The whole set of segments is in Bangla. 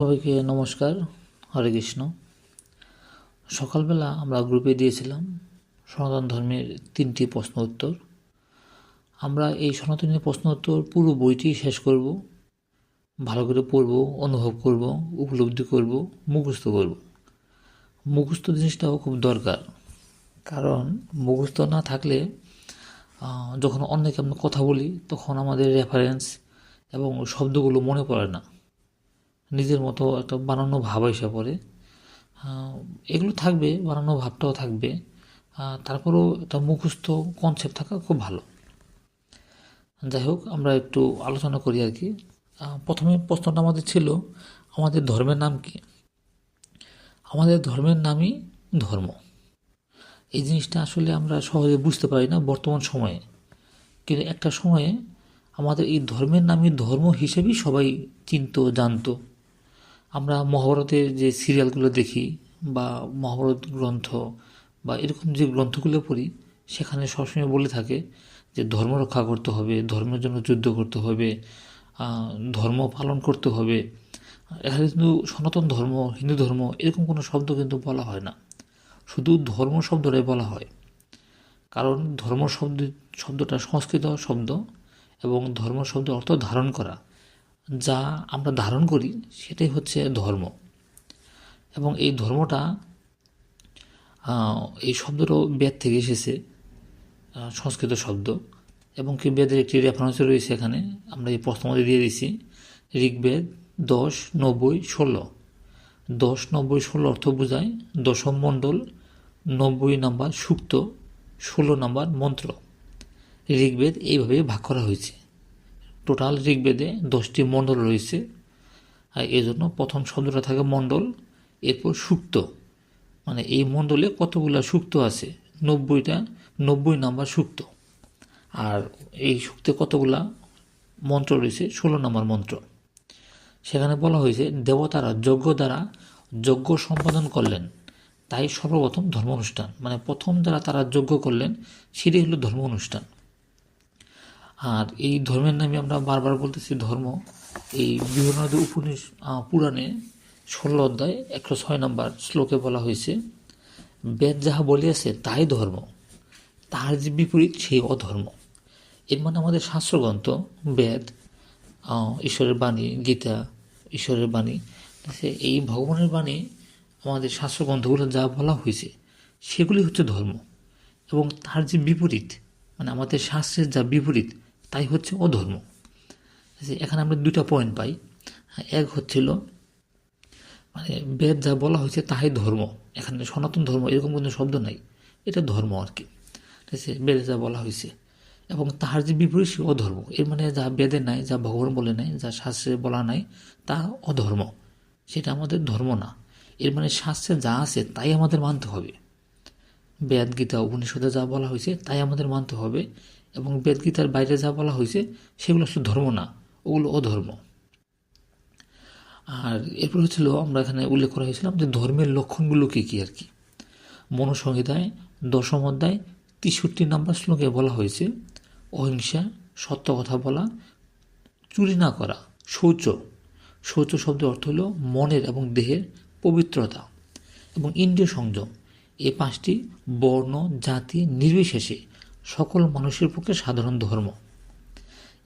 সবাইকে নমস্কার। হরে কৃষ্ণ। সকালবেলা আমরা গ্রুপে দিয়েছিলাম সনাতন ধর্মের 3টি প্রশ্ন উত্তর। আমরা এই সনাতনী প্রশ্ন উত্তর পুরো বইটি শেষ করব, ভালো করে পড়ব, অনুভব করব, উপলব্ধি করব, মুখস্থ করব। মুখস্থ জিনিসটাও খুব দরকার, কারণ মুখস্থ না থাকলে যখন অন্যকে আমরা কথা বলি তখন আমাদের রেফারেন্স এবং শব্দগুলো মনে পড়ে না, নিজের মতো একটা বানানো ভাব এসে পড়ে। এগুলো থাকবে, বানানো ভাবটাও থাকবে, তারপরেও একটা মুখস্থ কনসেপ্ট থাকা খুব ভালো। যাই হোক, আমরা একটু আলোচনা করি আর কি। প্রথমে প্রশ্নটা আমাদের ছিল, আমাদের ধর্মের নাম কি? আমাদের ধর্মের নামই ধর্ম। এই জিনিসটা আসলে আমরা সহজে বুঝতে পারি না বর্তমান সময়ে, কিন্তু একটা সময়ে আমাদের এই ধর্মের নামই ধর্ম হিসেবেই সবাই চিনতো, জানতো। আমরা মহাভারতের যে সিরিয়ালগুলো দেখি বা মহাভারত গ্রন্থ বা এরকম যে গ্রন্থগুলো পড়ি, সেখানে সবসময় বলে থাকে যে ধর্ম রক্ষা করতে হবে, ধর্মের জন্য যুদ্ধ করতে হবে, ধর্ম পালন করতে হবে। এখানে কিন্তু সনাতন ধর্ম, হিন্দু ধর্ম এরকম কোনো শব্দ কিন্তু বলা হয় না, শুধু ধর্ম শব্দটাই বলা হয়। কারণ ধর্ম শব্দটা সংস্কৃত শব্দ, এবং ধর্ম শব্দের অর্থ ধারণ করা। যা আমরা ধারণ করি সেটাই হচ্ছে ধর্ম। এবং এই ধর্মটা, এই শব্দটাও বেদ থেকে এসেছে, সংস্কৃত শব্দ। এবং কি বেদের একটি রেফারেন্স রয়েছে এখানে, আমরা এই প্রশ্ন মধ্যে দিয়ে দিছি। ঋগ্বেদ 10, 90, 16। 10, 90, 16 অর্থ বোঝায় দশম মণ্ডল, 90 নাম্বার সূক্ত, 16 নাম্বার মন্ত্র। ঋগ্বেদ এইভাবে ভাগ করা হয়েছে। টোটাল ঋগ্বেদে 10টি মণ্ডল রয়েছে, আর এই জন্য প্রথম শব্দটা থাকে মণ্ডল, এরপর সূক্ত, মানে এই মণ্ডলে কতগুলা সূক্ত আছে, 90 নাম্বার সূক্ত। আর এই সূক্তে কতগুলা মন্ত্র রয়েছে, 16 নাম্বার মন্ত্র। সেখানে বলা হয়েছে দেবতারা যজ্ঞ দ্বারা যজ্ঞ সম্পাদন করলেন, তাই সর্বপ্রথম ধর্ম অনুষ্ঠান, মানে প্রথম যারা তারা যজ্ঞ করলেন সেটাই হলো ধর্ম অনুষ্ঠান। আর এই ধর্মের নামে আমরা বারবার বলতেছি ধর্ম। এই বিবরণাদি পুরাণে 16 অধ্যায় 106 নম্বর শ্লোকে বলা হয়েছে, বেদ যাহা বলিয়াছে তাই ধর্ম, তাহার যে বিপরীত সেই অধর্ম। এর মানে আমাদের শাস্ত্রগ্রন্থ, বেদ, ঈশ্বরের বাণী, গীতা, ঈশ্বরের বাণী, এই ভগবানের বাণী, আমাদের শাস্ত্রগ্রন্থগুলো যা বলা হয়েছে সেগুলি হচ্ছে ধর্ম। এবং তার যে বিপরীত, মানে আমাদের শাস্ত্রের যা বিপরীত, তাই হচ্ছে অধর্ম। এখানে আমরা 2টা পয়েন্ট পাই। এক হচ্ছিল মানে বেদ যা বলা হয়েছে তাই ধর্ম, এখানে সনাতন ধর্ম এরকম কোনো শব্দ নাই, এটা ধর্ম আর কি, ঠিক আছে, বেদে যা বলা হয়েছে। এবং তাহার যে বিপরীত সে অধর্ম, এর মানে যা বেদে নাই, যা ভগবান বলে নাই, যা শাস্ত্রে বলা নাই, তা অধর্ম, সেটা আমাদের ধর্ম না। এর মানে শাস্ত্রে যা আছে তাই আমাদের মানতে হবে। বেদ, গীতা, উপনিষদে যা বলা হয়েছে তাই আমাদের মানতে হবে, এবং বেদ গীতার বাইরে যা বলা হয়েছে সেগুলো আসলে ধর্ম না, ওগুলো অধর্ম। আর এরপর হচ্ছিল, আমরা এখানে উল্লেখ করা হয়েছিলাম যে ধর্মের লক্ষণগুলো কী কী আর কি। মনুসংহিতায় 10ম অধ্যায় 63 নম্বর শ্লোকে বলা হয়েছে অহিংসা, সত্য কথা বলা, চুরি না করা, শৌচ। শৌচ শব্দের অর্থ হলো মনের এবং দেহের পবিত্রতা, এবং ইন্দ্রিয় সংযম। এই 5টি বর্ণ জাতি নির্বিশেষে সকল মানুষের পক্ষে সাধারণ ধর্ম।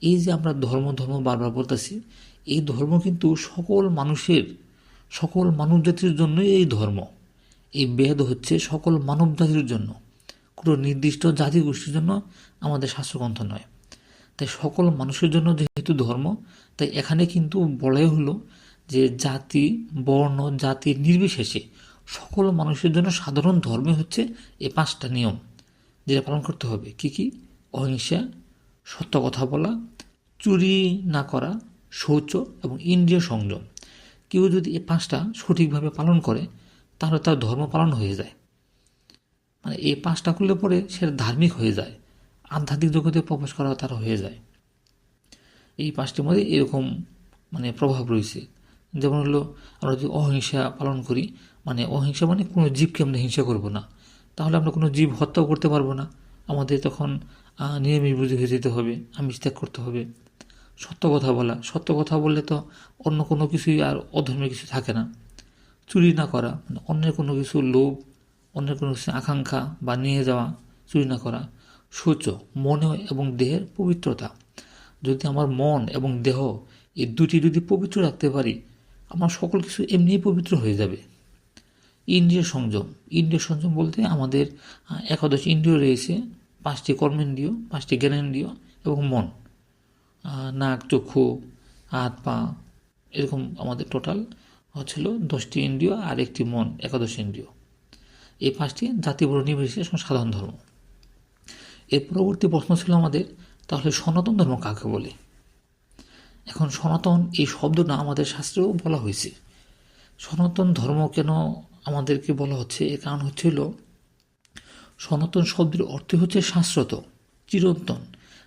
এই যে আমরা ধর্ম ধর্ম বারবার বলতেছি, এই ধর্ম কিন্তু সকল মানুষের, সকল মানব জাতির জন্যই এই ধর্ম। এই বেদ হচ্ছে সকল মানব জাতির জন্য, কোনো নির্দিষ্ট জাতি গোষ্ঠীর জন্য আমাদের শাস্ত্রগ্রন্থ নয়। তাই সকল মানুষের জন্য যেহেতু ধর্ম, তাই এখানে কিন্তু বলাই হলো যে জাতি, বর্ণ, জাতি নির্বিশেষে সকল মানুষের জন্য সাধারণ ধর্মে হচ্ছে এই 5টা নিয়ম, যেটা পালন করতে হবে। কি কি? অহিংসা, সত্য কথা বলা, চুরি না করা, শৌচ এবং ইন্দ্রিয় সংযম। কেউ যদি এই 5টা সঠিকভাবে পালন করে তাহলে তার ধর্ম পালন হয়ে যায়। মানে এই 5টা করলে পরে সে ধার্মিক হয়ে যায়, আধ্যাত্মিক জগতে প্রবেশ করা তার হয়ে যায়। এই 5টির মধ্যে এরকম মানে প্রভাব রয়েছে। যেমন হলো, আমরা যদি অহিংসা পালন করি, মানে অহিংসা মানে কোনো জীবকে আমরা হিংসা করব না, তাহলে আমরা কোনো জীব হত্যাও করতে পারবো না। আমাদের তখন নিরামিষ বুঝি হয়ে যেতে হবে, আমিষ ত্যাগ করতে হবে। সত্য কথা বলা, সত্য কথা বললে তো অন্য কোনো কিছুই আর অধর্মের কিছু থাকে না। চুরি না করা, মানে অন্যের কোনো কিছু লোভ, অন্যের কোনো কিছু আকাঙ্ক্ষা বা নিয়ে যাওয়া, চুরি না করা। সূচ, মনে এবং দেহের পবিত্রতা। যদি আমার মন এবং দেহ এই দুটি যদি পবিত্র রাখতে পারি, আমার সকল কিছু এমনিই পবিত্র হয়ে যাবে। ইন্দ্রিয় সংযম, ইন্দ্রিয় সংযম বলতে আমাদের একাদশ ইন্দ্রিয় রয়েছে, 5টি কর্মেন্দ্রিয়, 5টি জ্ঞানেন্দ্রিয় এবং মন, নাক, চক্ষু, হাত, পা, এরকম আমাদের টোটাল হচ্ছিল 10টি ইন্দ্রিয় আর একটি মন, একাদশ ইন্দ্রিয়। এই 5টি জাতি বর্ণ নির্বিশেষে সাধারণ ধর্ম। এর পরবর্তী প্রশ্ন ছিল আমাদের, তাহলে সনাতন ধর্ম কাকে বলে? এখন সনাতন এই শব্দটা আমাদের শাস্ত্রেও বলা হয়েছে। সনাতন ধর্ম কেন আমাদেরকে বলা হচ্ছে, এর কারণ হচ্ছিল সনাতন শব্দের অর্থ হচ্ছে শাশ্বত, চিরন্তন,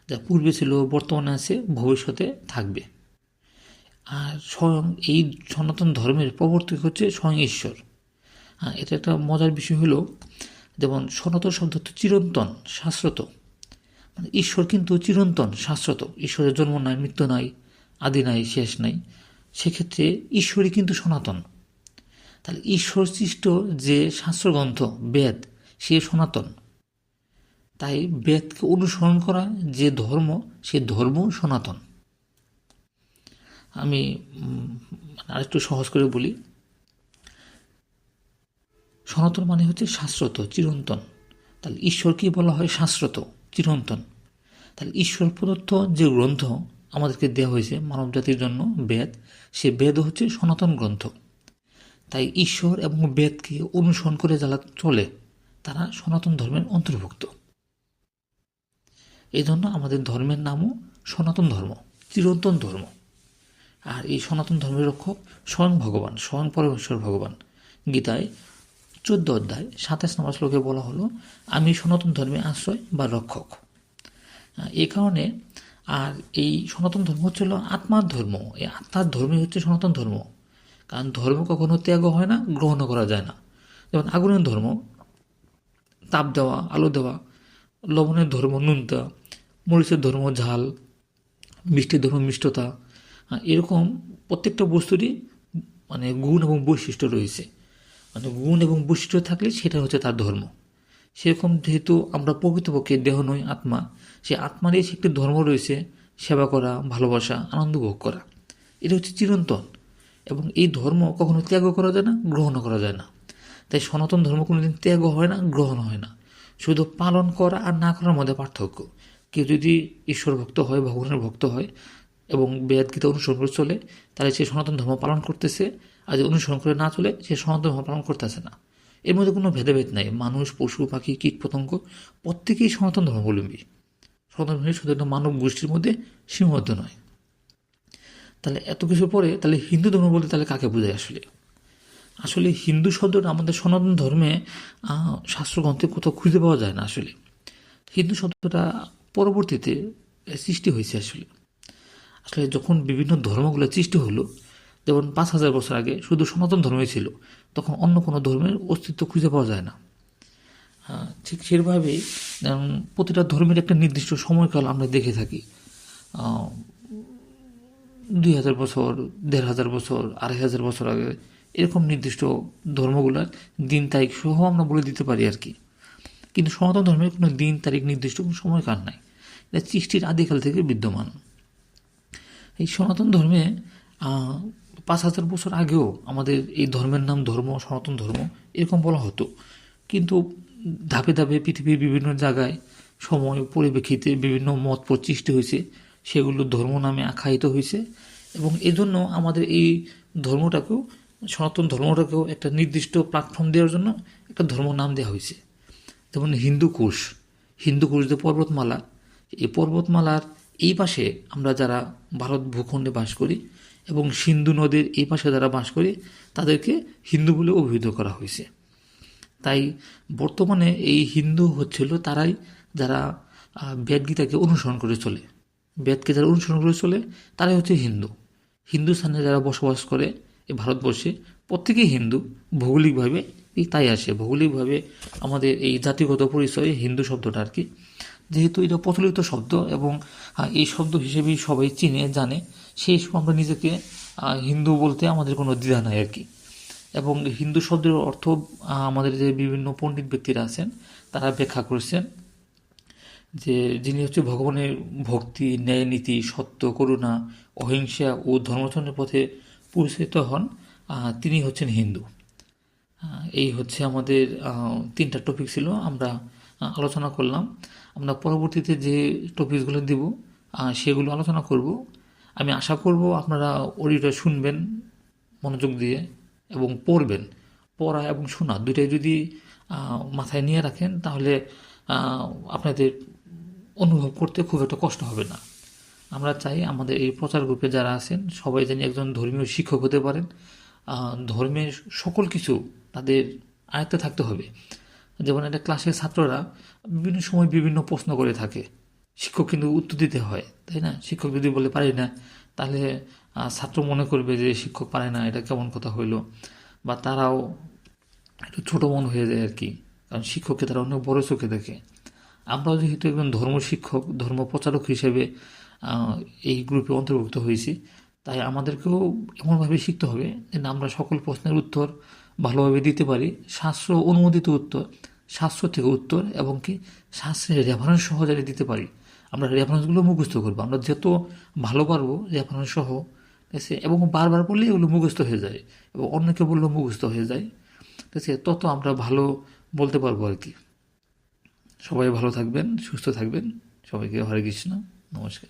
যা পূর্বে ছিল, বর্তমানে আছে, ভবিষ্যতে থাকবে। আর স্বয়ং এই সনাতন ধর্মের প্রবর্তক হচ্ছে স্বয়ং ঈশ্বর। এটা একটা মজার বিষয় হলো, যেমন সনাতন শব্দ হচ্ছে চিরন্তন, শাশ্বত, মানে ঈশ্বর কিন্তু চিরন্তন, শাশ্বত। ঈশ্বরের জন্ম নাই, মৃত্যু নাই, আদি নাই, শেষ নাই। সেক্ষেত্রে ঈশ্বরই কিন্তু সনাতন। তাহলে ঈশ্বর সৃষ্ট যে শাস্ত্রগ্রন্থ বেদ, সে সনাতন। তাই বেদকে অনুসরণ করা যে ধর্ম, সে ধর্ম সনাতন। আমি আরেকটু সহজ করে বলি, সনাতন মানে হচ্ছে শাশ্বত, চিরন্তন। তাহলে ঈশ্বরকে বলা হয় শাশ্বত, চিরন্তন। তাহলে ঈশ্বর প্রদত্ত যে গ্রন্থ আমাদেরকে দেওয়া হয়েছে মানব জাতির জন্য, বেদ, সে বেদ হচ্ছে সনাতন গ্রন্থ। তাই ঈশ্বর এবং বেদকে অনুসরণ করে যারা চলে, তারা সনাতন ধর্মের অন্তর্ভুক্ত। এই জন্য আমাদের ধর্মের নামও সনাতন ধর্ম, চিরন্তন ধর্ম। আর এই সনাতন ধর্মের রক্ষক স্বয়ং ভগবান, স্বয়ং পরমেশ্বর ভগবান। গীতায় 14 অধ্যায় 27 নম্বর শ্লোকে বলা হলো, আমি সনাতন ধর্মে আশ্রয় বা রক্ষক। এই কারণে, আর এই সনাতন ধর্ম হচ্ছিল আত্মার ধর্ম। এই আত্মার ধর্মই হচ্ছে সনাতন ধর্ম। কারণ ধর্ম কখনো ত্যাগ হয় না, গ্রহণ করা যায় না। যেমন আগুনের ধর্ম তাপ দেওয়া, আলো দেওয়া, লবণের ধর্ম নুন দেওয়া, মরিচের ধর্ম ঝাল, মিষ্টির ধর্ম মিষ্টতা। এরকম প্রত্যেকটা বস্তুরই মানে গুণ এবং বৈশিষ্ট্য রয়েছে। মানে গুণ এবং বৈশিষ্ট্য থাকলে সেটা হচ্ছে তার ধর্ম। সেরকম যেহেতু আমরা প্রকৃতপক্ষে দেহ নই, আত্মা, সে আত্মারই একটি ধর্ম রয়েছে, সেবা করা, ভালোবাসা, আনন্দ ভোগ করা। এটা হচ্ছে চিরন্তন, এবং এই ধর্ম কখনো ত্যাগ করা যায় না, গ্রহণ করা যায় না। তাই সনাতন ধর্ম কোনোদিন ত্যাগ হয় না, গ্রহণ হয় না। শুধু পালন করা আর না করার মধ্যে পার্থক্য। কেউ যদি ঈশ্বর ভক্ত হয়, ভগবানের ভক্ত হয় এবং বেদ গীতা অনুসরণ করে চলে, তাহলে সে সনাতন ধর্ম পালন করতেছে। আর যদি অনুসরণ করে না চলে, সে সনাতন ধর্ম পালন করতেছে না। এর মধ্যে কোনো ভেদাভেদ নাই। মানুষ, পশু, পাখি, কীট পতঙ্গ প্রত্যেকেই সনাতন ধর্মাবলম্বী। সনাতন ধর্ম শুধু একটা মানব গোষ্ঠীর মধ্যে সীমাবদ্ধ নয়। তাহলে এত কিছু পরে, তাহলে হিন্দু ধর্ম বলতে তাহলে কাকে বোঝায় আসলে? আসলে হিন্দু শব্দটা আমাদের সনাতন ধর্মে শাস্ত্রগ্রন্থে কোথাও খুঁজে পাওয়া যায় না। আসলে হিন্দু শব্দটা পরবর্তীতে সৃষ্টি হয়েছে। আসলে আসলে যখন বিভিন্ন ধর্মগুলো সৃষ্টি হলো, যেমন 5000 বছর আগে শুধু সনাতন ধর্মই ছিল, তখন অন্য কোনো ধর্মের অস্তিত্ব খুঁজে পাওয়া যায় না। ঠিক সেভাবেই প্রতিটা ধর্মের একটা নির্দিষ্ট সময়কাল আমরা দেখে থাকি। 2000 বছর, 1500 বছর, 2500 বছর আগে, এরকম নির্দিষ্ট ধর্মগুলার দিন তারিখ সহ আমরা বলে দিতে পারি আর কি। কিন্তু সনাতন ধর্মের কোনো দিন তারিখ নির্দিষ্ট কোনো সময়কাল নাই। এটা সৃষ্টির আদিকাল থেকে বিদ্যমান। এই সনাতন ধর্মে 5000 বছর আগেও আমাদের এই ধর্মের নাম ধর্ম, সনাতন ধর্ম এরকম বলা হতো। কিন্তু ধাপে ধাপে পৃথিবীর বিভিন্ন জায়গায় সময় পরিপ্রেক্ষিতে বিভিন্ন মত সৃষ্টি হয়েছে, সেগুলো ধর্ম নামে আখ্যায়িত হয়েছে। এবং এজন্য আমাদের এই ধর্মটাকেও, সনাতন ধর্মটাকেও একটা নির্দিষ্ট প্ল্যাটফর্ম দেওয়ার জন্য একটা ধর্ম নাম দেওয়া হয়েছে। যেমন হিন্দুকুশ, হিন্দুকুশ যে পর্বতমালা, এই পর্বতমালার এই পাশে আমরা যারা ভারত ভূখণ্ডে বাস করি এবং সিন্ধু নদীর এই পাশে যারা বাস করি, তাদেরকে হিন্দু বলে অভিহিত করা হয়েছে। তাই বর্তমানে এই হিন্দু হচ্ছিল তারাই যারা বেদ গীতাকে অনুসরণ করে চলে। বেদকে যারা অনুসরণ করে চলে তারাই হচ্ছে হিন্দু। হিন্দুস্থানে যারা বসবাস করে এই ভারতবর্ষে, প্রত্যেকেই হিন্দু। ভৌগোলিকভাবে তাই আসে, ভৌগোলিকভাবে আমাদের এই জাতিগত পরিচয়ে হিন্দু শব্দটা আর কি। যেহেতু এটা প্রচলিত শব্দ এবং এই শব্দ হিসেবেই সবাই চিনে জানে, সেই হিসেবে আমরা নিজেকে হিন্দু বলতে আমাদের কোনো দ্বিধা নাই আর কি। এবং হিন্দু শব্দের অর্থ আমাদের যে বিভিন্ন পণ্ডিত ব্যক্তিরা আছেন তারা ব্যাখ্যা করেছেন যে যিনি হচ্ছে ভগবানের ভক্তি, ন্যায় নীতি, সত্য, করুণা, অহিংসা ও ধর্মচন্দ্রের পথে পরিচালিত হন, তিনি হচ্ছেন হিন্দু। এই হচ্ছে আমাদের তিনটা টপিক ছিল, আমরা আলোচনা করলাম। আমরা পরবর্তীতে যে টপিকসগুলো দেব সেগুলো আলোচনা করব। আমি আশা করব আপনারা অডিওটা শুনবেন মনোযোগ দিয়ে এবং পড়বেন। পড়া এবং শোনা দুইটাই যদি মাথায় নিয়ে রাখেন তাহলে আপনাদের অনুভব করতে খুব একটা কষ্ট হবে না। আমরা চাই আমাদের এই প্রচার গ্রুপে যারা আছেন সবাই যেন একজন ধর্মীয় শিক্ষক হতে পারেন। ধর্মের সকল কিছু তাদের আয়ত্তে থাকতে হবে। যেমন একটা ক্লাসের ছাত্ররা বিভিন্ন সময় বিভিন্ন প্রশ্ন করে থাকে, শিক্ষক কিন্তু উত্তর দিতে হয়, তাই না? শিক্ষক যদি বলে পারি না, তাহলে ছাত্র মনে করবে যে শিক্ষক পারে না, এটা কেমন কথা হইল, বা তারাও একটু ছোট মন হয়ে যায় আর কি, কারণ শিক্ষককে তারা অনেক বড় চোখে দেখে। আমরাও যেহেতু একজন ধর্ম শিক্ষক, ধর্ম প্রচারক হিসেবে এই গ্রুপে অন্তর্ভুক্ত হয়েছি, তাই আমাদেরকেও এমনভাবে শিখতে হবে যে আমরা সকল প্রশ্নের উত্তর ভালোভাবে দিতে পারি, শাস্ত্র অনুমোদিত উত্তর, শাস্ত্র থেকে উত্তর, এবং কি শাস্ত্রের রেফারেন্স সহ যাতে দিতে পারি। আমরা রেফারেন্সগুলো মুখস্থ করবো, আমরা যত ভালো পারবো রেফারেন্স সহ, ঠিক আছে, এবং বারবার পড়লে এগুলো মুখস্থ হয়ে যায় এবং অন্যকে বললেও মুখস্থ হয়ে যায়, ঠিক আছে, তত আমরা ভালো বলতে পারবো আর কি। সবাই ভালো থাকবেন, সুস্থ থাকবেন। সবাইকে হরে কৃষ্ণ, নমস্কার।